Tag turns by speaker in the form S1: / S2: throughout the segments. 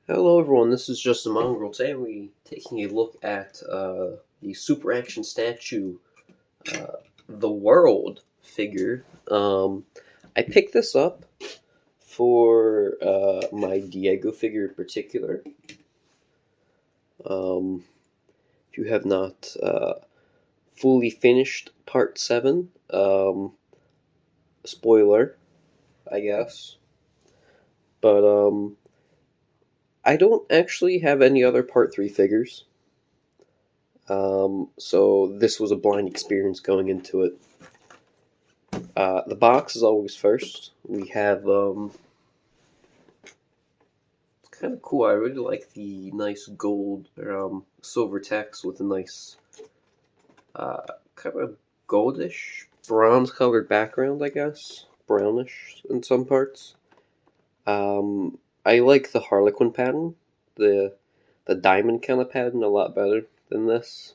S1: Hello everyone, this is Just a Mongrel. Today we're taking a look at the Super Action Statue, uh, the World figure. I picked this up for my Diego figure in particular. If you have not fully finished Part 7, spoiler, I guess. But I don't actually have any other Part 3 figures. So this was a blind experience going into it. The box is always first. We have kind of cool. I really like the nice gold or silver text with a nice kind of goldish bronze colored background. I guess brownish in some parts. I like the Harlequin pattern, the diamond kind of pattern a lot better than this.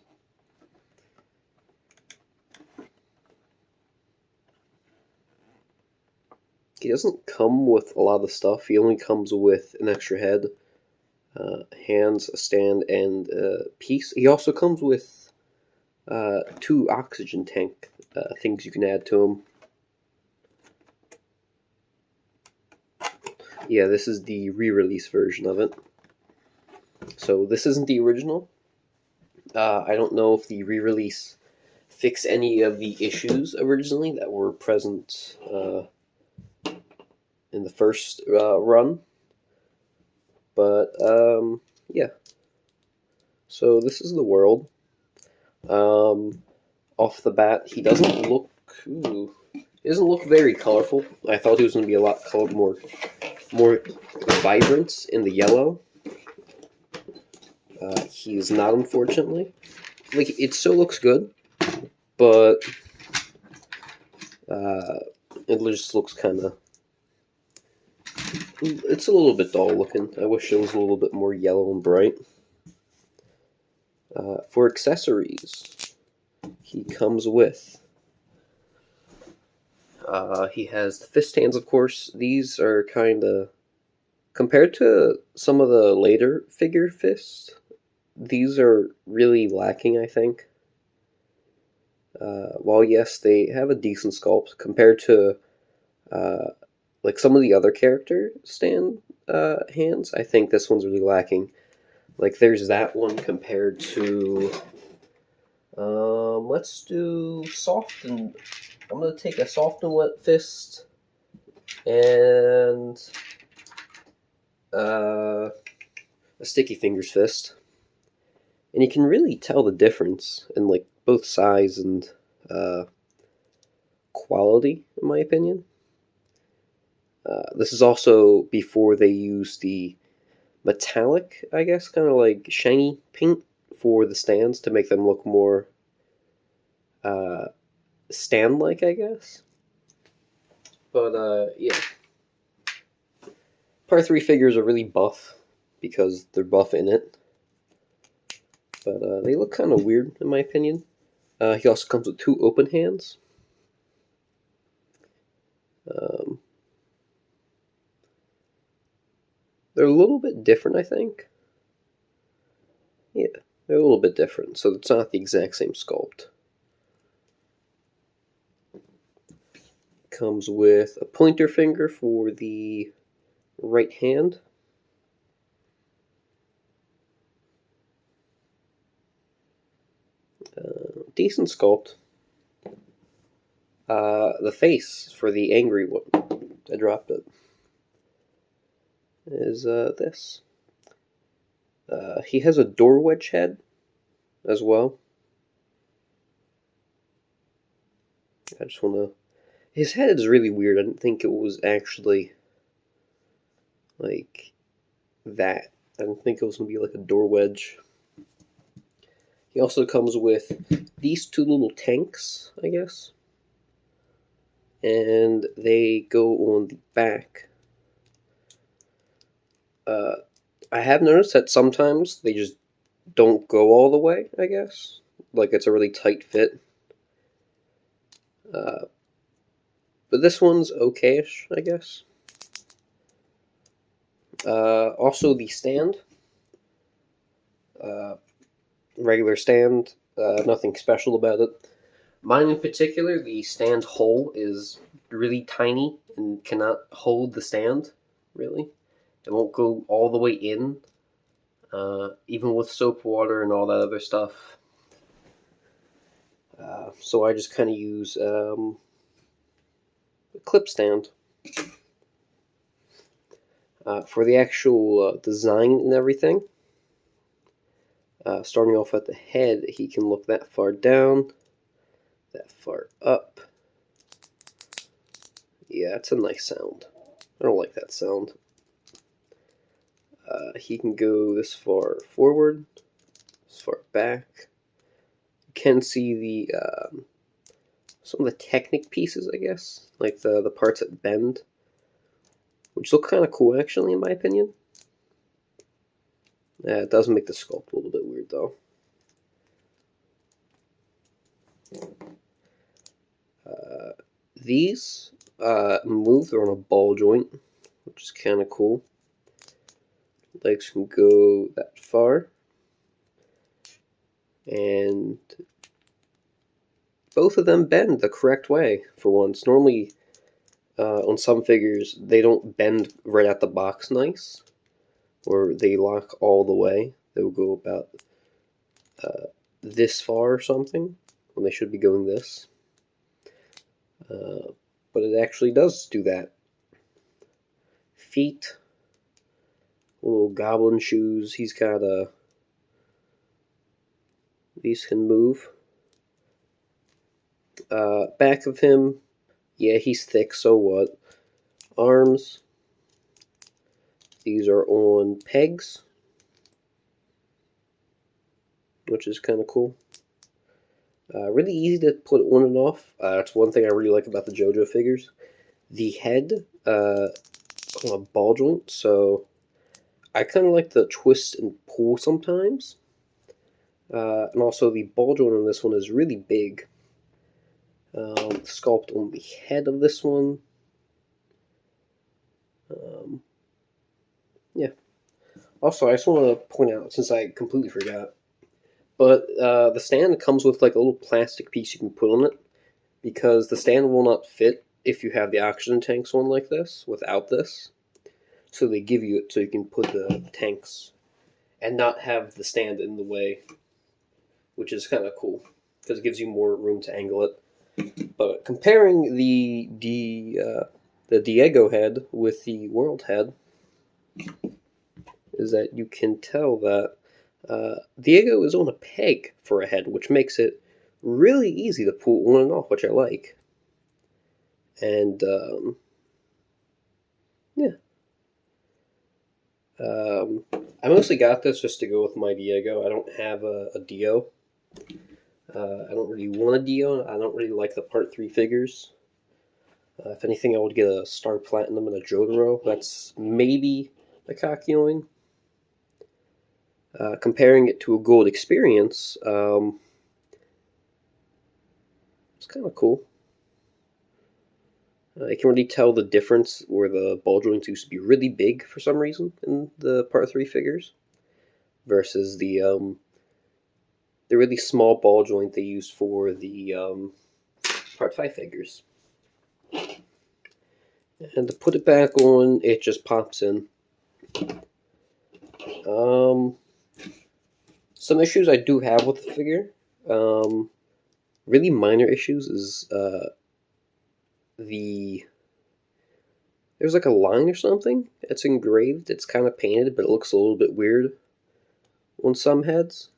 S1: He doesn't come with a lot of stuff. He only comes with an extra head, hands, a stand, and a piece. He also comes with two oxygen tank things you can add to him. Yeah, this is the re-release version of it. So this isn't the original. I don't know if the re-release fixed any of the issues originally that were present in the first run. But yeah. So this is the world. Off the bat, he doesn't look. He doesn't look very colorful. I thought he was going to be a lot more vibrant in the yellow. He is not, unfortunately. Like it still looks good, but it just looks kind of. It's a little bit dull looking. I wish it was a little bit more yellow and bright. For accessories, he comes with. He has the fist hands, of course. These are kind of. Compared to some of the later figure fists, these are really lacking, I think. While, yes, they have a decent sculpt compared to like some of the other character stand hands, I think this one's really lacking. Like, there's that one compared to. Let's do soft and. I'm going to take a soft and wet fist and a sticky fingers fist. And you can really tell the difference in like both size and quality, in my opinion. This is also before they use the metallic, I guess, kind of like shiny paint for the stands to make them look more stand-like, I guess. But yeah, Part 3 figures are really buff because they're buff in it. But they look kind of weird, in my opinion. He also comes with two open hands. They're a little bit different, I think. Yeah, they're a little bit different, so it's not the exact same sculpt. Comes with a pointer finger for the right hand. Decent sculpt. The face for the angry one. I dropped it. Is this. He has a door wedge head as well. I just want to. His head is really weird. I didn't think it was actually like that. I didn't think it was going to be like a door wedge. He also comes with these two little tanks, I guess. And they go on the back. I have noticed that sometimes they just don't go all the way, I guess. Like it's a really tight fit. But this one's okay-ish, I guess. Also the stand, regular stand, nothing special about it. Mine in particular, the stand hole is really tiny and cannot hold the stand, really. It won't go all the way in, even with soap water and all that other stuff. So I just kind of use a clip stand. For the actual design and everything, starting off at the head, he can look that far down, that far up. Yeah, it's a nice sound. I don't like that sound. He can go this far forward, this far back. You can see the some of the Technic pieces, I guess, like the parts that bend, which look kind of cool, actually, in my opinion. It does make the sculpt a little bit weird, though. These move, they're on a ball joint, which is kind of cool. Legs can go that far. And both of them bend the correct way, for once. Normally, on some figures, they don't bend right at the box nice, or they lock all the way. They will go about this far or something, when they should be going this. But it actually does do that. Feet, little goblin shoes. He's got these can move. Back of him, yeah, he's thick, so what? Arms, these are on pegs, which is kind of cool. Really easy to put on and off. That's one thing I really like about the JoJo figures. The head on a ball joint, so I kind of like the twist and pull sometimes. And also the ball joint on this one is really big. Sculpt on the head of this one. Yeah. Also, I just want to point out, since I completely forgot, but the stand comes with like a little plastic piece you can put on it, because the stand will not fit if you have the oxygen tanks on like this, without this. So they give you it so you can put the tanks and not have the stand in the way, which is kind of cool, because it gives you more room to angle it. But comparing the Diego head with the World head, is that you can tell that Diego is on a peg for a head, which makes it really easy to pull on and off, which I like. And yeah, I mostly got this just to go with my Diego. I don't have a Dio. I don't really want a Dio. I don't really like the Part 3 figures. If anything, I would get a Star Platinum and a Jotaro. That's maybe a Kakyoin. Comparing it to a Gold Experience, it's kind of cool. I can really tell the difference where the ball joints used to be really big for some reason in the Part 3 figures versus the really small ball joint they used for the Part 5 figures. And to put it back on, it just pops in. Some issues I do have with the figure, really minor issues, is there's like a line or something. It's engraved. It's kind of painted, but it looks a little bit weird on some heads.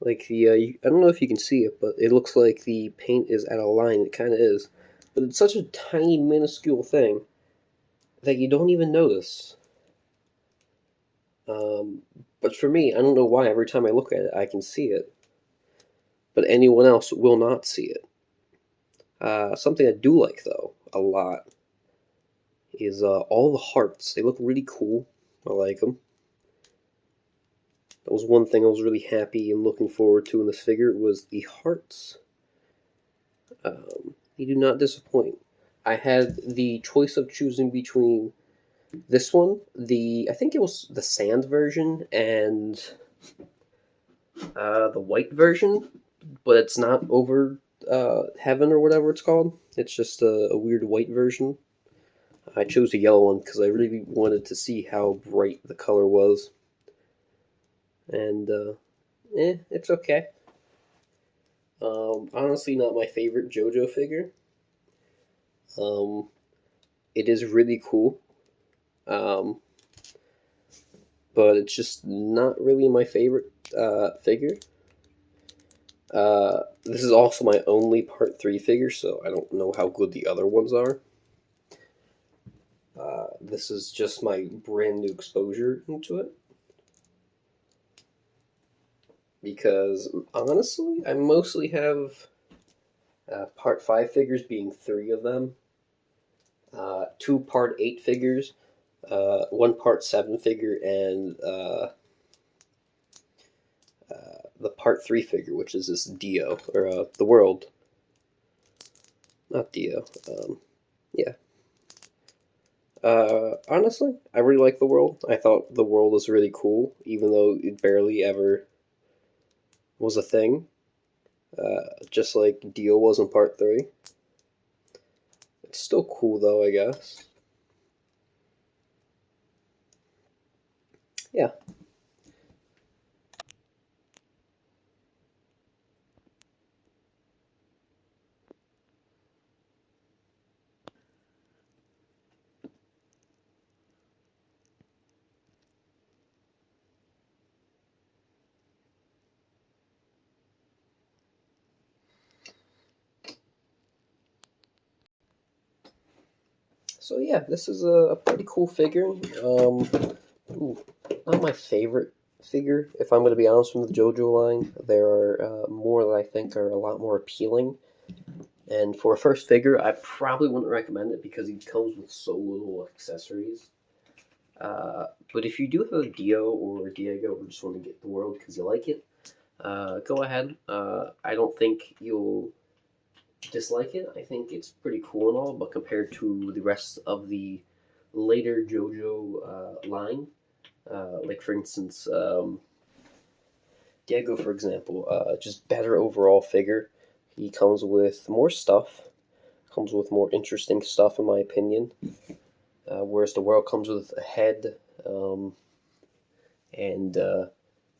S1: Like I don't know if you can see it, but it looks like the paint is at a line. It kind of is, but it's such a tiny, minuscule thing that you don't even notice. But for me, I don't know why. Every time I look at it, I can see it, but anyone else will not see it. Something I do like, though, a lot, is all the hearts. They look really cool. I like them. That was one thing I was really happy and looking forward to in this figure, was the hearts. They do not disappoint. I had the choice of choosing between This one, I think it was the sand version and the white version, but it's not over heaven or whatever it's called. It's just a weird white version. I chose the yellow one because I really wanted to see how bright the color was, and it's okay. Honestly, not my favorite JoJo figure. Um, it is really cool, um, but it's just not really my favorite figure. This is also my only Part 3 figure, so I don't know how good the other ones are. This is just my brand new exposure into it. Because, honestly, I mostly have Part 5 figures, being 3 of them, 2 Part 8 figures, 1 Part 7 figure, and the Part 3 figure, which is this Dio, or the World. Not Dio. Yeah. Honestly, I really like the World. I thought the World was really cool, even though it barely ever was a thing. Just like Dio was in Part 3. It's still cool, though, I guess. Yeah. So yeah, this is a pretty cool figure. Ooh, not my favorite figure, if I'm going to be honest, from the JoJo line. There are more that I think are a lot more appealing. And for a first figure, I probably wouldn't recommend it because he comes with so little accessories. But if you do have a Dio or a Diego or just want to get the World because you like it, go ahead. I don't think you'll dislike it. I think it's pretty cool and all, but compared to the rest of the later JoJo line, like for instance, Diego, for example, just better overall figure. He comes with more stuff, comes with more interesting stuff, in my opinion. Whereas the World comes with a head and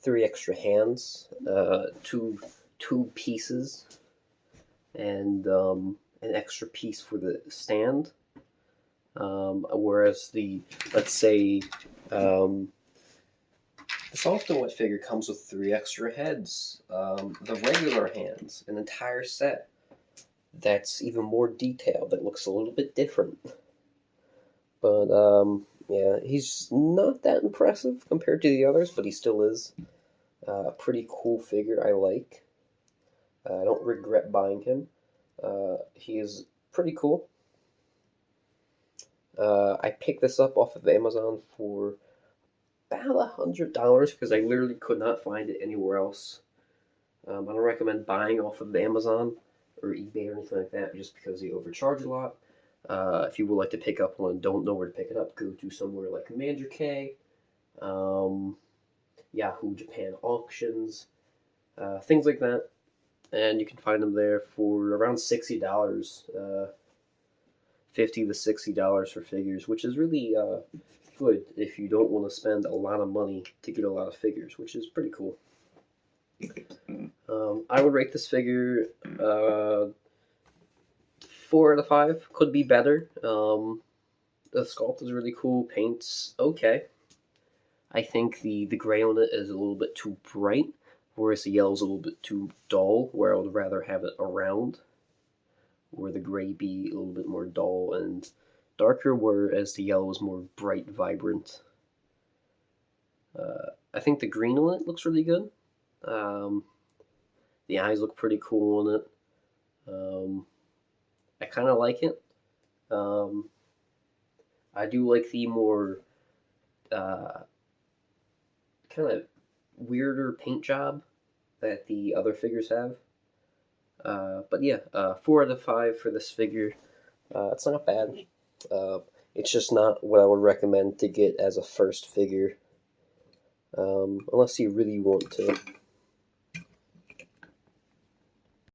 S1: 3 extra hands, two pieces, and an extra piece for the stand. Whereas let's say, the soft and wet figure comes with 3 extra heads, the regular hands, an entire set. That's even more detailed. That looks a little bit different. But yeah, he's not that impressive compared to the others, but he still is a pretty cool figure. I like. I don't regret buying him. He is pretty cool. I picked this up off of Amazon for about $100 because I literally could not find it anywhere else. I don't recommend buying off of Amazon or eBay or anything like that just because they overcharge a lot. If you would like to pick up one and don't know where to pick it up, go to somewhere like Commander K, Yahoo Japan Auctions, things like that. And you can find them there for around $60, $50 to $60 for figures, which is really good if you don't want to spend a lot of money to get a lot of figures, which is pretty cool. I would rate this figure 4 out of 5. Could be better. The sculpt is really cool. Paint's okay. I think the gray on it is a little bit too bright, whereas the yellow's a little bit too dull, where I would rather have it around, where the gray be a little bit more dull and darker, whereas the yellow is more bright, vibrant. I think the green on it looks really good. The eyes look pretty cool on it. I kind of like it. I do like the more kind of weirder paint job that the other figures have. But yeah, 4 out of 5 for this figure. It's not bad. It's just not what I would recommend to get as a first figure, unless you really want to